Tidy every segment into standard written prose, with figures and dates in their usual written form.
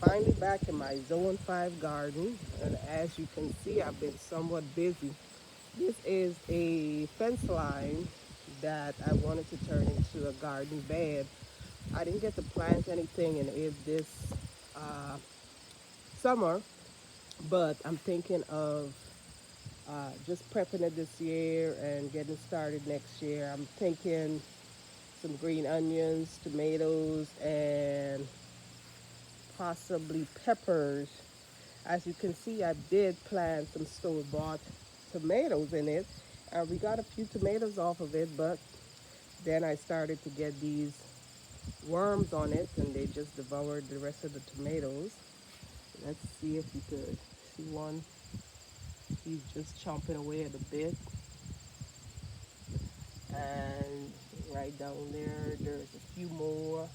Finally back in my Zone 5 garden, and as you can see, I've been somewhat busy. This is a fence line that I wanted to turn into a garden bed. I didn't get to plant anything in it this uh, summer, but I'm thinking of just prepping it this year and getting started next year. I'm thinking some green onions, tomatoes, and possibly peppers. As you can see, I did plant some store-bought tomatoes in it, and we got a few tomatoes off of it, but then I started to get these worms on it, and they just devoured the rest of the tomatoes. Let's see if you could see one. He's just chomping away at a bit, and right down there, there's a few more.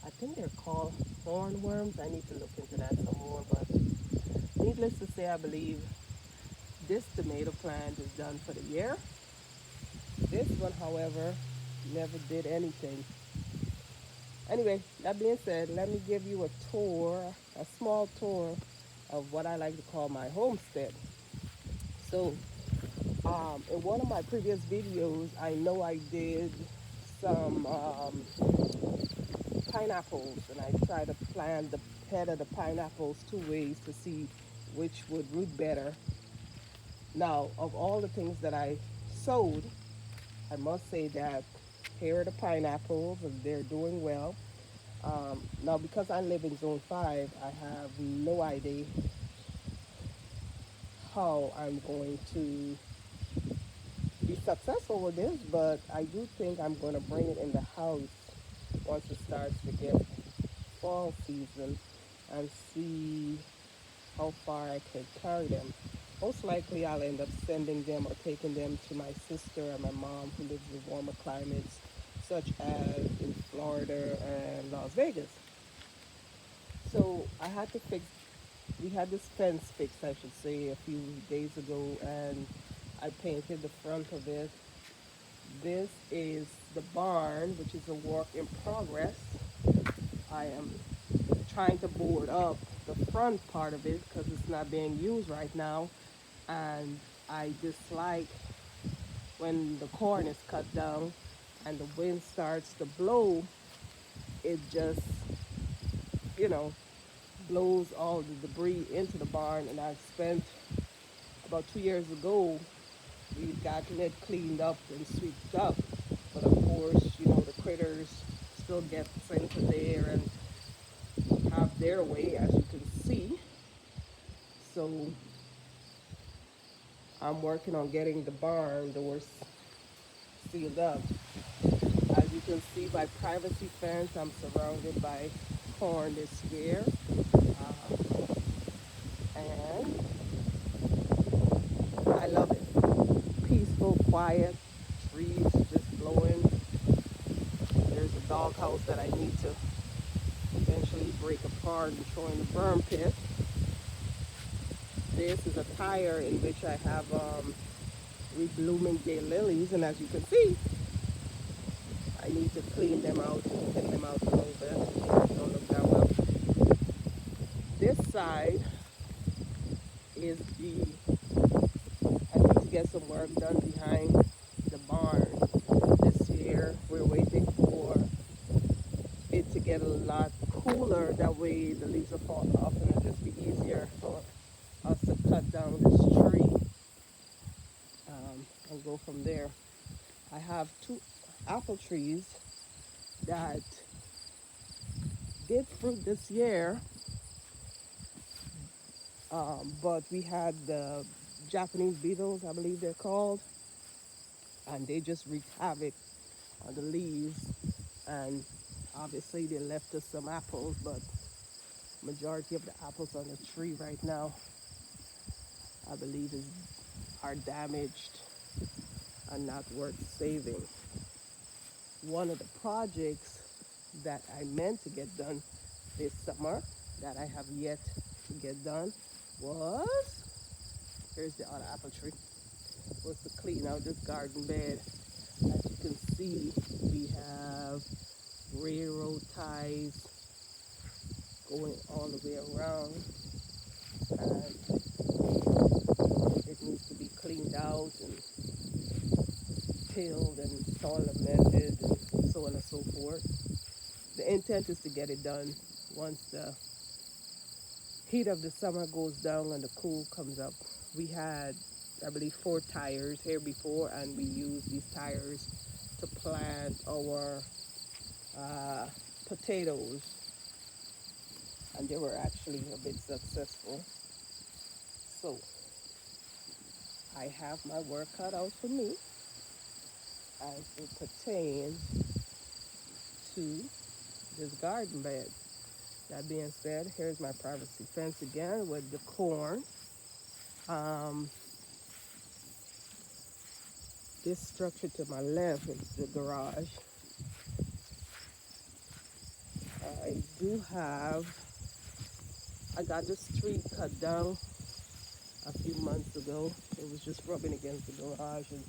I think they're called hornworms. I need to look into that some more, but needless to say, I believe this tomato plant is done for the year. This one, however, never did anything. Anyway, that being said, let me give you a tour, a small tour of what I like to call my homestead. So, in one of my previous videos, I know I did some pineapples, and I tried to plant the head of the pineapples two ways to see which would root better. Now, of all the things that I sowed, I must say that here are the pineapples, and they're doing well. Now, because I live in Zone 5, I have no idea how I'm going to be successful with this, but I do think I'm going to bring it in the house once it starts to get fall season and see how far I can carry them. Most likely, I'll end up sending them or taking them to my sister and my mom who lives in warmer climates, such as in Florida and Las Vegas. So I had to fix, we had this fence fixed, I should say, a few days ago, and I painted the front of it. This is the barn, which is a work in progress. I am trying to board up the front part of it because it's not being used right now. And I dislike when the corn is cut down and the wind starts to blow, it just, you know, blows all the debris into the barn. And I've spent about 2 years ago, we've gotten it cleaned up and swept up. But of course, the critters still get into there and have their way, as you can see. So I'm working on getting the barn doors sealed up. As you can see by privacy fence, I'm surrounded by corn this year. And I love it. Peaceful, quiet, trees just blowing. There's a doghouse that I need to eventually break apart and throw in the burn pit. This is a tire in which I have reblooming daylilies, and as you can see, I need to clean them out and thin them out a little bit. Don't look that well. This side is I need to get some work done behind the barn this year. We're waiting for it to get a lot cooler. That way the leaves will fall off and it'll just be easier for us to cut down this tree and go from there. I have two apple trees that did fruit this year, but we had the Japanese beetles, I believe they're called, and they just wreaked havoc on the leaves. And obviously, they left us some apples, but majority of the apples on the tree right now, I believe, are damaged and not worth saving. One of the projects that I meant to get done this summer that I have yet to get done was, here's the other apple tree, was to clean out this garden bed. As you can see, we have railroad ties going all the way around, and it needs to be cleaned out and tilled and soil amended and so on and so forth. The intent is to get it done once the heat of the summer goes down and the cool comes up. We had, I believe, 4 tires here before, and we used these tires to plant our uh, potatoes, and they were actually a bit successful. So I have my work cut out for me as it pertains to this garden bed. That being said, here's my privacy fence again with the corn. Um, this structure to my left is the garage. I do have, I got this tree cut down a few months ago. It was just rubbing against the garage and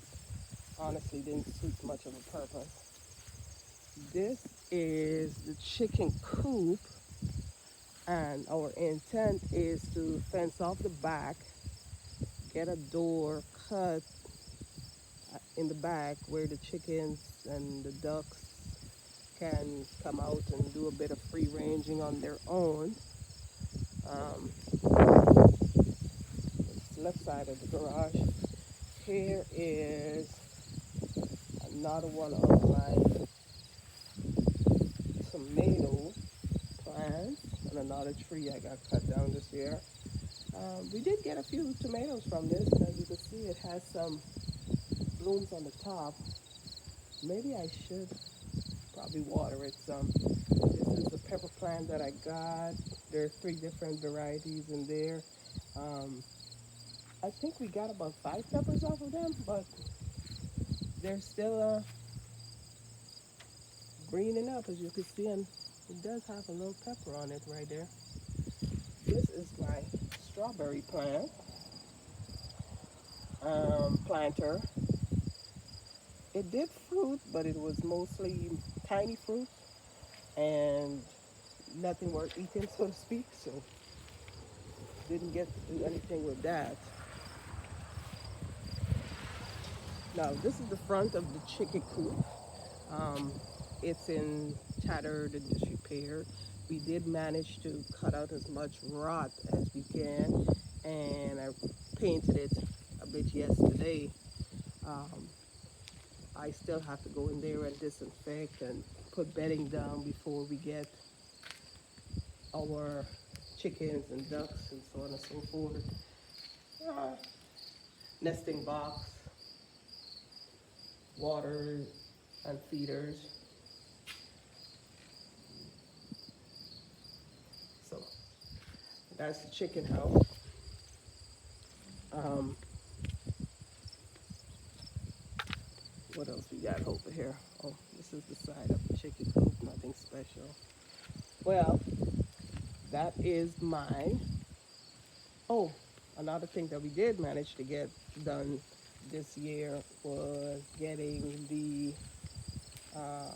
honestly didn't suit much of a purpose. This is the chicken coop, and our intent is to fence off the back, get a door cut in the back where the chickens and the ducks can come out and do a bit of free ranging on their own. Um, it's left side of the garage. Here is another one of my tomato plants and another tree I got cut down this year. We did get a few tomatoes from this, and as you can see, it has some blooms on the top. Maybe I should probably water it some. This is a pepper plant that I got. There are 3 different varieties in there. Um, I think we got about 5 peppers off of them, but they're still greening up, as you can see, and it does have a little pepper on it right there. This is my strawberry planter. It did fruit, but it was mostly tiny fruit and nothing worth eating, so to speak. So didn't get to do anything with that. Now this is the front of the chicken coop. Um, it's in tattered and disrepair. We did manage to cut out as much rot as we can, and I painted it a bit yesterday. Um, I still have to go in there and disinfect and put bedding down before we get our chickens and ducks and so on and so forth. Uh, nesting box, water and feeders. So that's the chicken house. Um, what else we got over here? Oh, this is the side of the chicken coop, nothing special. Well, that is my, oh, another thing that we did manage to get done this year was getting the uh,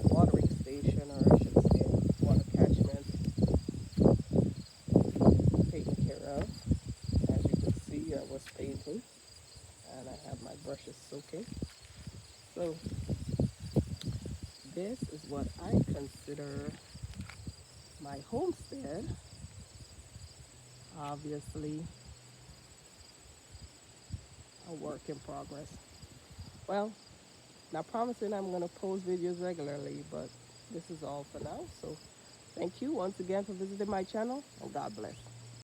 watering station, or I should say water catchment, taken care of. As you can see, I was painting and I have my brushes soaking. So this is what I consider my homestead. Obviously a work in progress. Well, not promising I'm going to post videos regularly, but this is all for now. So thank you once again for visiting my channel, and God bless.